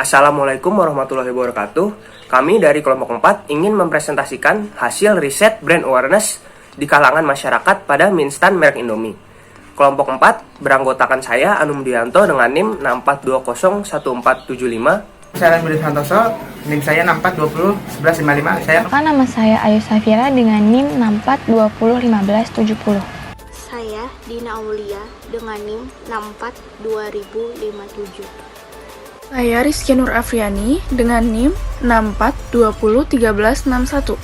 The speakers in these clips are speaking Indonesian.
Assalamualaikum warahmatullahi wabarakatuh. Kami dari kelompok 4 ingin mempresentasikan hasil riset brand awareness di kalangan masyarakat pada mie instan merek Indomie. Kelompok 4 beranggotakan saya Anum Dianto dengan NIM 64201475. Saya Budi Santoso, NIM saya 64201155. Nama saya Ayu Safira dengan NIM 64201570. Saya Dina Aulia dengan NIM 642057. Saya Rizky Nur Afriani dengan NIM 64201361.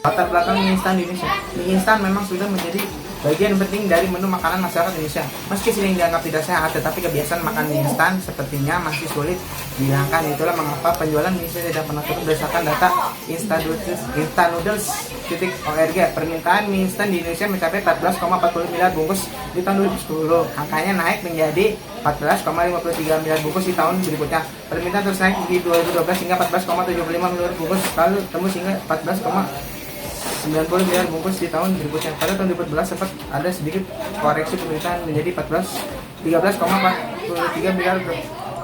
Latar belakang mie instan di Indonesia. Mie instan memang sudah menjadi bagian penting dari menu makanan masyarakat Indonesia. Meski sering dianggap tidak sehat, tetapi kebiasaan makan mie instan sepertinya masih sulit dihilangkan. Itulah mengapa penjualan mie instan tidak pernah turun berdasarkan data instanoodles.org. Permintaan mie instan di Indonesia mencapai 14,40 miliar bungkus di tahun 2010. Angkanya naik menjadi 14,53 miliar bungkus di tahun berikutnya. Permintaan terus naik di 2012 hingga 14,75 miliar bungkus, lalu tembus hingga 90 miliar bungkus di tahun berikutnya. Pada tahun 2014 sempat ada sedikit koreksi permintaan menjadi 13,43 miliar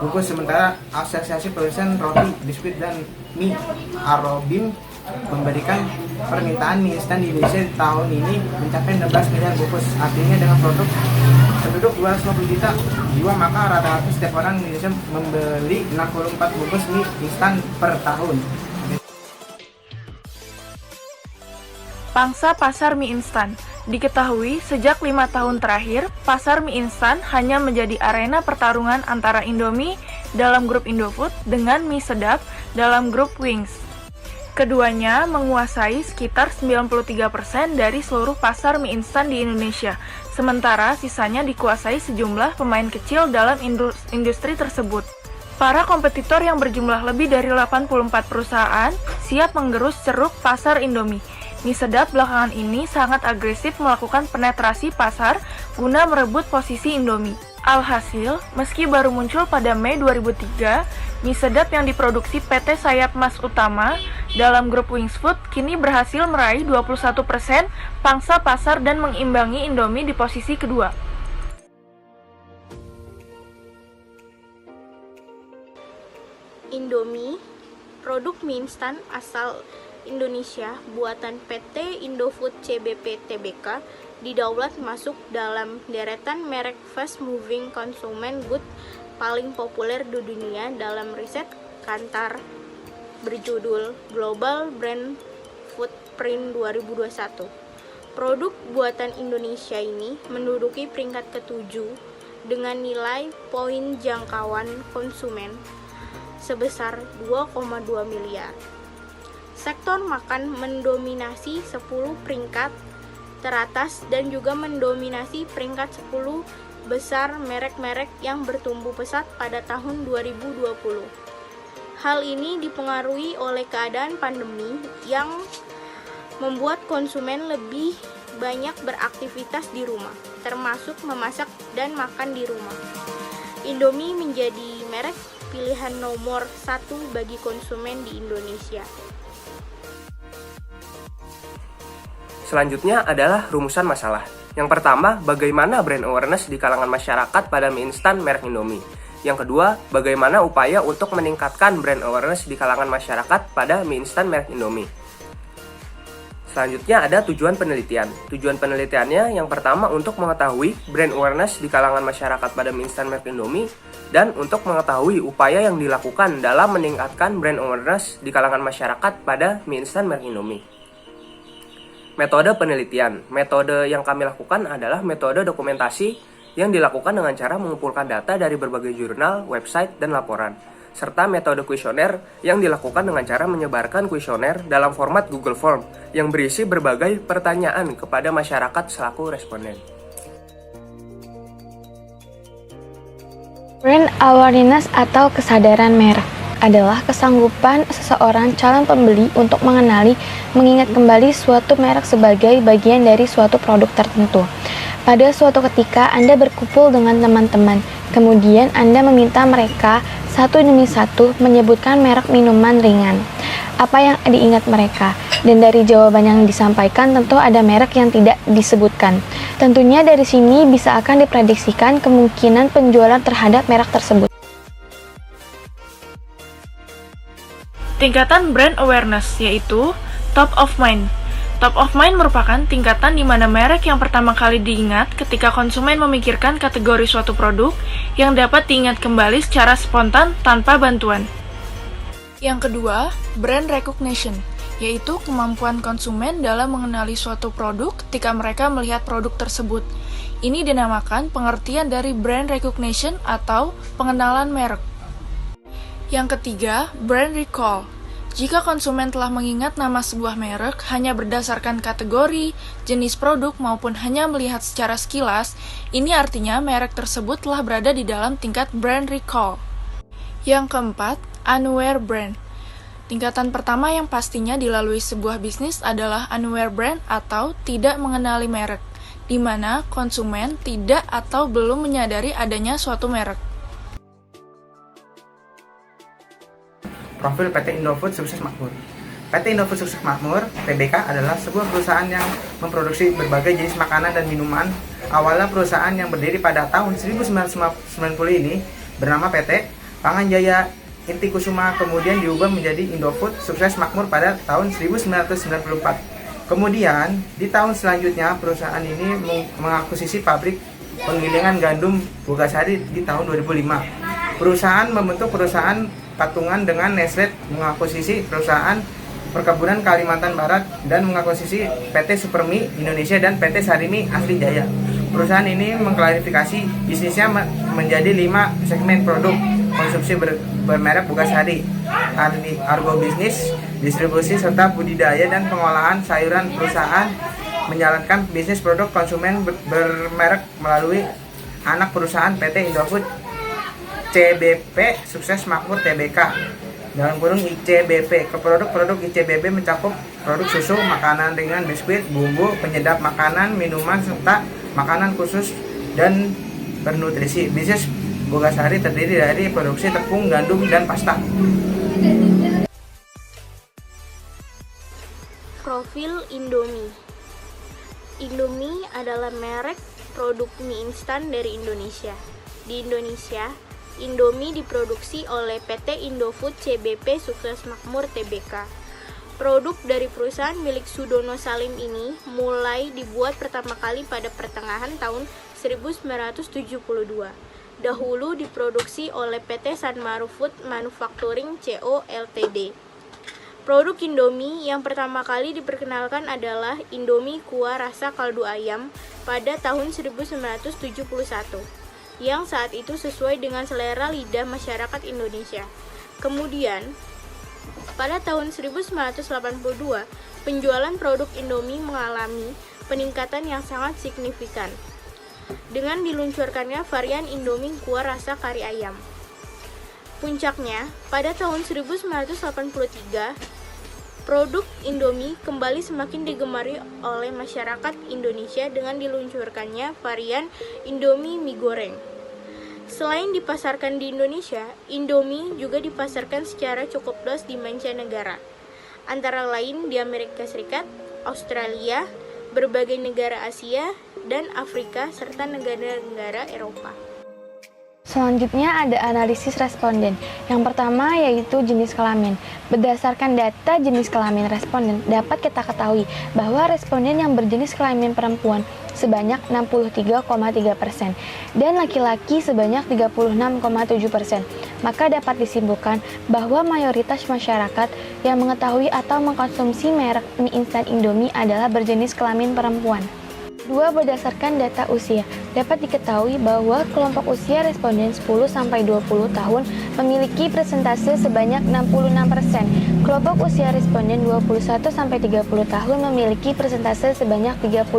bungkus. Sementara Asosiasi Produsen Roti, Biskuit dan Mie Arobim memberikan permintaan mie instan di Indonesia di tahun ini mencapai 16 miliar bungkus. Artinya dengan produk penduduk 250 juta jiwa, maka rata-rata setiap orang di Indonesia membeli 64 bungkus mie instan per tahun. Pangsa pasar mie instan. Diketahui sejak 5 tahun terakhir, pasar mie instan hanya menjadi arena pertarungan antara Indomie dalam grup Indofood dengan Mie Sedap dalam grup Wings. Keduanya menguasai sekitar 93% dari seluruh pasar mie instan di Indonesia, sementara sisanya dikuasai sejumlah pemain kecil dalam industri tersebut. Para kompetitor yang berjumlah lebih dari 84 perusahaan siap menggerus ceruk pasar Indomie. Mie Sedap belakangan ini sangat agresif melakukan penetrasi pasar guna merebut posisi Indomie. Alhasil, meski baru muncul pada Mei 2003, Mie Sedap yang diproduksi PT Sayap Mas Utama dalam grup Wings Food kini berhasil meraih 21% pangsa pasar dan mengimbangi Indomie di posisi kedua. Indomie, produk mie instan asal Indonesia buatan PT Indofood CBP Tbk, didaulat masuk dalam deretan merek fast moving consumer good paling populer di dunia dalam riset Kantar berjudul Global Brand Footprint 2021. Produk buatan Indonesia ini menduduki peringkat ke-7 dengan nilai poin jangkauan konsumen sebesar 2,2 miliar. Sektor makan mendominasi 10 peringkat teratas dan juga mendominasi peringkat 10 besar merek-merek yang bertumbuh pesat pada tahun 2020. Hal ini dipengaruhi oleh keadaan pandemi yang membuat konsumen lebih banyak beraktivitas di rumah, termasuk memasak dan makan di rumah. Indomie menjadi merek pilihan nomor 1 bagi konsumen di Indonesia. Selanjutnya adalah rumusan masalah. Yang pertama, bagaimana brand awareness di kalangan masyarakat pada mie instan merek Indomie. Yang kedua, bagaimana upaya untuk meningkatkan brand awareness di kalangan masyarakat pada mie instan merek Indomie. Selanjutnya ada tujuan penelitian. Tujuan penelitiannya yang pertama untuk mengetahui brand awareness di kalangan masyarakat pada mie instan merek Indomie dan untuk mengetahui upaya yang dilakukan dalam meningkatkan brand awareness di kalangan masyarakat pada mie instan merek Indomie. Metode penelitian. Metode yang kami lakukan adalah metode dokumentasi yang dilakukan dengan cara mengumpulkan data dari berbagai jurnal, website, dan laporan, serta metode kuesioner yang dilakukan dengan cara menyebarkan kuesioner dalam format Google Form yang berisi berbagai pertanyaan kepada masyarakat selaku responden. Brand awareness atau kesadaran merek adalah kesanggupan seseorang calon pembeli untuk mengenali, mengingat kembali suatu merek sebagai bagian dari suatu produk tertentu. Pada suatu ketika Anda berkumpul dengan teman-teman, kemudian Anda meminta mereka satu demi satu menyebutkan merek minuman ringan. Apa yang diingat mereka? Dan dari jawaban yang disampaikan tentu ada merek yang tidak disebutkan. Tentunya dari sini bisa akan diprediksikan kemungkinan penjualan terhadap merek tersebut. Tingkatan brand awareness yaitu top of mind. Top of mind merupakan tingkatan di mana merek yang pertama kali diingat ketika konsumen memikirkan kategori suatu produk yang dapat diingat kembali secara spontan tanpa bantuan. Yang kedua, brand recognition, yaitu kemampuan konsumen dalam mengenali suatu produk ketika mereka melihat produk tersebut. Ini dinamakan pengertian dari brand recognition atau pengenalan merek. Yang ketiga, brand recall. Jika konsumen telah mengingat nama sebuah merek hanya berdasarkan kategori, jenis produk, maupun hanya melihat secara sekilas, ini artinya merek tersebut telah berada di dalam tingkat brand recall. Yang keempat, unaware brand. Tingkatan pertama yang pastinya dilalui sebuah bisnis adalah unaware brand atau tidak mengenali merek, di mana konsumen tidak atau belum menyadari adanya suatu merek. Profil PT Indofood Sukses Makmur. PT Indofood Sukses Makmur, TBK, adalah sebuah perusahaan yang memproduksi berbagai jenis makanan dan minuman. Awalnya perusahaan yang berdiri pada tahun 1990 ini bernama PT Pangan Jaya Inti Kusuma, kemudian diubah menjadi Indofood Sukses Makmur pada tahun 1994. Kemudian, di tahun selanjutnya perusahaan ini mengakuisisi pabrik penggilingan gandum Bogasari di tahun 2005. Perusahaan membentuk perusahaan patungan dengan Nestle, mengakuisisi perusahaan perkebunan Kalimantan Barat, dan mengakuisisi PT Supermi Indonesia dan PT Sarimi Asli Jaya. Perusahaan ini mengklarifikasi bisnisnya menjadi 5 segmen produk konsumsi bermerek Bogasari, Argo Bisnis, distribusi serta budidaya dan pengolahan sayuran. Perusahaan menjalankan bisnis produk konsumen bermerek melalui anak perusahaan PT Indofood CBP Sukses Makmur TBK, dalam kurung ICBP. Produk-produk ICBP mencakup produk susu, makanan ringan, biskuit, bumbu, penyedap makanan, minuman, serta makanan khusus dan bernutrisi. Bisnis Bogasari terdiri dari produksi tepung, gandum, dan pasta. Profil Indomie. Indomie adalah merek produk mie instan dari Indonesia. Di Indonesia, Indomie diproduksi oleh PT Indofood CBP Sukses Makmur TBK. Produk dari perusahaan milik Sudono Salim ini mulai dibuat pertama kali pada pertengahan tahun 1972. Dahulu diproduksi oleh PT Sanmaru Food Manufacturing Co. Ltd. Produk Indomie yang pertama kali diperkenalkan adalah Indomie kuah rasa kaldu ayam pada tahun 1971. Yang saat itu sesuai dengan selera lidah masyarakat Indonesia. Kemudian, pada tahun 1982, penjualan produk Indomie mengalami peningkatan yang sangat signifikan dengan diluncurkannya varian Indomie kuah rasa kari ayam. Puncaknya, pada tahun 1983, produk Indomie kembali semakin digemari oleh masyarakat Indonesia dengan diluncurkannya varian Indomie mie goreng. Selain dipasarkan di Indonesia, Indomie juga dipasarkan secara cukup luas di mancanegara, antara lain di Amerika Serikat, Australia, berbagai negara Asia dan Afrika, serta negara-negara Eropa. Selanjutnya ada analisis responden. Yang pertama yaitu jenis kelamin. Berdasarkan data jenis kelamin responden, dapat kita ketahui bahwa responden yang berjenis kelamin perempuan sebanyak 63,3% dan laki-laki sebanyak 36,7%. Maka dapat disimpulkan bahwa mayoritas masyarakat yang mengetahui atau mengkonsumsi merek mie instan Indomie adalah berjenis kelamin perempuan. 2. Berdasarkan data usia, dapat diketahui bahwa kelompok usia responden 10-20 tahun memiliki persentase sebanyak 66%. Kelompok usia responden 21-30 tahun memiliki persentase sebanyak 30%.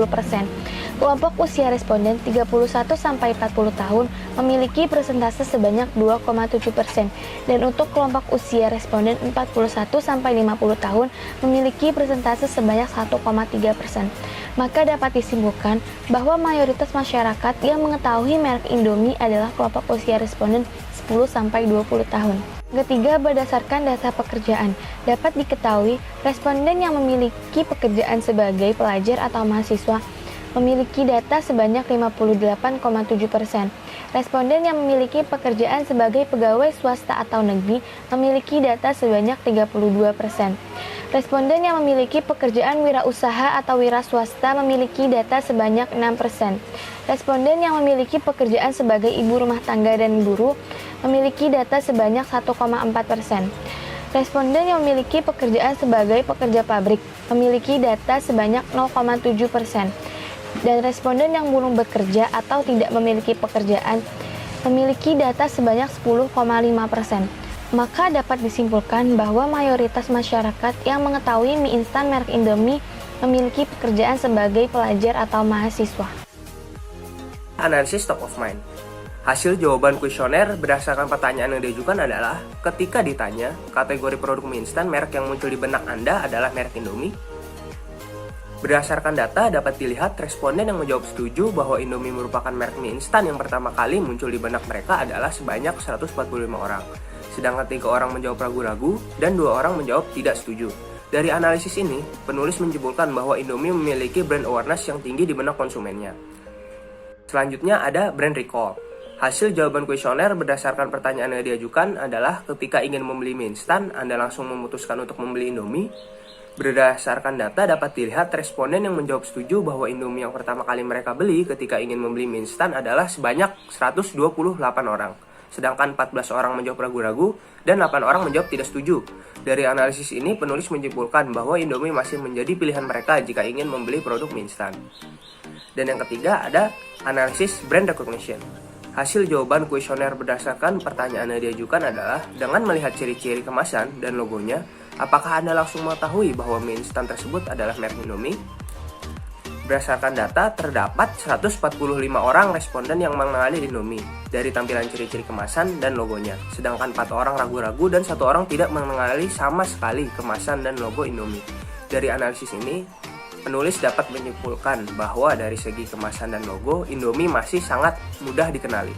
Kelompok usia responden 31-40 tahun memiliki persentase sebanyak 2,7%. Dan untuk kelompok usia responden 41-50 tahun memiliki persentase sebanyak 1,3%. Maka dapat disimpulkan bahwa mayoritas masyarakat yang mengetahui merek Indomie adalah kelompok usia responden 10-20 tahun. Ketiga, berdasarkan data pekerjaan, dapat diketahui responden yang memiliki pekerjaan sebagai pelajar atau mahasiswa memiliki data sebanyak 58,7%. Responden yang memiliki pekerjaan sebagai pegawai swasta atau negeri memiliki data sebanyak 32%. Responden yang memiliki pekerjaan wirausaha atau wira swasta memiliki data sebanyak 6%. Responden yang memiliki pekerjaan sebagai ibu rumah tangga dan guru memiliki data sebanyak 1,4%. Responden yang memiliki pekerjaan sebagai pekerja pabrik memiliki data sebanyak 0,7%. Dan responden yang belum bekerja atau tidak memiliki pekerjaan memiliki data sebanyak 10,5%. Maka dapat disimpulkan bahwa mayoritas masyarakat yang mengetahui mie instan merek Indomie memiliki pekerjaan sebagai pelajar atau mahasiswa. Analisis top of mind. Hasil jawaban kuesioner berdasarkan pertanyaan yang diajukan adalah ketika ditanya kategori produk mie instan merek yang muncul di benak Anda adalah merek Indomie. Berdasarkan data dapat dilihat responden yang menjawab setuju bahwa Indomie merupakan merek mie instan yang pertama kali muncul di benak mereka adalah sebanyak 145 orang. Sedangkan 3 orang menjawab ragu-ragu dan 2 orang menjawab tidak setuju. Dari analisis ini, penulis menyimpulkan bahwa Indomie memiliki brand awareness yang tinggi di benak konsumennya. Selanjutnya ada brand recall. Hasil jawaban kuesioner berdasarkan pertanyaan yang diajukan adalah ketika ingin membeli mie instan, Anda langsung memutuskan untuk membeli Indomie. Berdasarkan data dapat dilihat responden yang menjawab setuju bahwa Indomie yang pertama kali mereka beli ketika ingin membeli mie instan adalah sebanyak 128 orang. Sedangkan 14 orang menjawab ragu-ragu dan 8 orang menjawab tidak setuju. Dari analisis ini penulis menyimpulkan bahwa Indomie masih menjadi pilihan mereka jika ingin membeli produk mie instan. Dan yang ketiga ada analisis brand recognition. Hasil jawaban kuesioner berdasarkan pertanyaan yang diajukan adalah dengan melihat ciri-ciri kemasan dan logonya, apakah Anda langsung mengetahui bahwa mie instan tersebut adalah merek Indomie? Berdasarkan data, terdapat 145 orang responden yang mengenali Indomie dari tampilan ciri-ciri kemasan dan logonya, sedangkan 4 orang ragu-ragu dan 1 orang tidak mengenali sama sekali kemasan dan logo Indomie. Dari analisis ini, penulis dapat menyimpulkan bahwa dari segi kemasan dan logo, Indomie masih sangat mudah dikenali.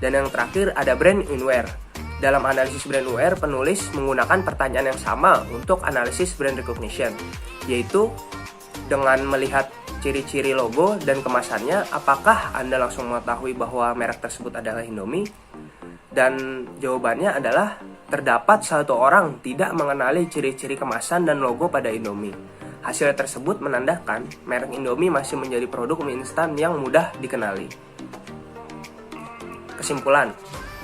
Dan yang terakhir ada brand aware. Dalam analisis brand aware, penulis menggunakan pertanyaan yang sama untuk analisis brand recognition, yaitu dengan melihat ciri-ciri logo dan kemasannya, apakah Anda langsung mengetahui bahwa merek tersebut adalah Indomie? Dan jawabannya adalah terdapat 1 orang tidak mengenali ciri-ciri kemasan dan logo pada Indomie. Hasil tersebut menandakan merek Indomie masih menjadi produk mie instan yang mudah dikenali. Kesimpulan,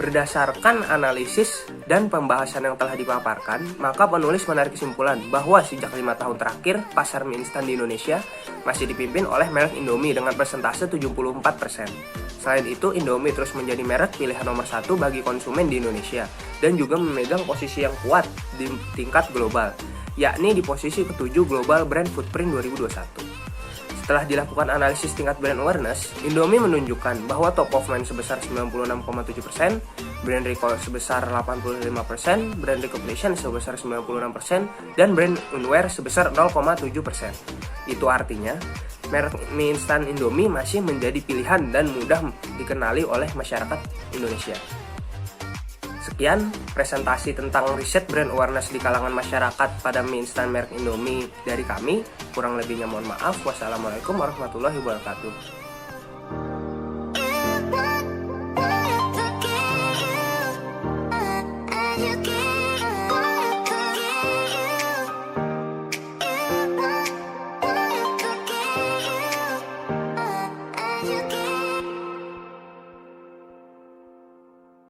berdasarkan analisis dan pembahasan yang telah dipaparkan, maka penulis menarik kesimpulan bahwa sejak 5 tahun terakhir, pasar mie instan di Indonesia masih dipimpin oleh merek Indomie dengan persentase 74%. Selain itu, Indomie terus menjadi merek pilihan nomor 1 bagi konsumen di Indonesia dan juga memegang posisi yang kuat di tingkat global, yakni di posisi ke-7 Global Brand Footprint 2021. Setelah dilakukan analisis tingkat brand awareness, Indomie menunjukkan bahwa top of mind sebesar 96,7%, brand recall sebesar 85%, brand recognition sebesar 96%, dan brand aware sebesar 0,7%. Itu artinya, merek mie instan Indomie masih menjadi pilihan dan mudah dikenali oleh masyarakat Indonesia. Sekian presentasi tentang riset brand awareness di kalangan masyarakat pada mie instan merek Indomie dari kami. Kurang lebihnya mohon maaf. Wassalamualaikum warahmatullahi wabarakatuh. You